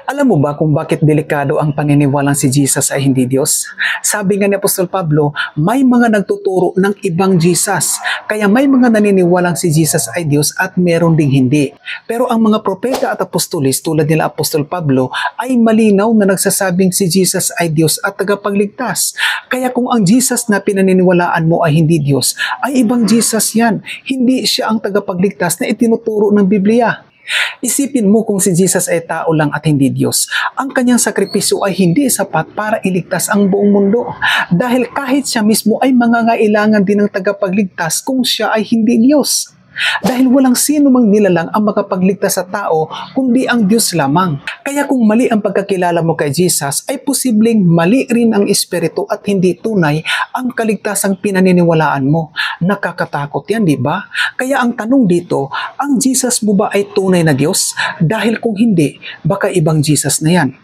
Alam mo ba kung bakit delikado ang paniniwalang si Jesus ay hindi Diyos? Sabi nga ni Apostol Pablo, may mga nagtuturo ng ibang Jesus. Kaya may mga naniniwalang si Jesus ay Diyos at meron ding hindi. Pero ang mga propeta at apostolis tulad nila Apostol Pablo ay malinaw na nagsasabing si Jesus ay Diyos at tagapagligtas. Kaya kung ang Jesus na pinaniniwalaan mo ay hindi Diyos, ay ibang Jesus yan. Hindi siya ang tagapagligtas na itinuturo ng Biblia. Isipin mo kung si Jesus ay tao lang at hindi Diyos. Ang kanyang sakripisyo ay hindi sapat para iligtas ang buong mundo. Dahil kahit siya mismo ay mangangailangan din ng tagapagligtas kung siya ay hindi Diyos. Dahil walang sino mang nilalang ang makapagligtas sa tao kundi ang Diyos lamang. Kaya kung mali ang pagkakilala mo kay Jesus, ay posibleng mali rin ang espiritu at hindi tunay ang kaligtasang pinaniniwalaan mo. Nakakatakot yan, di ba? Kaya ang tanong dito, ang Jesus mo ba ay tunay na Diyos? Dahil kung hindi, baka ibang Jesus na yan.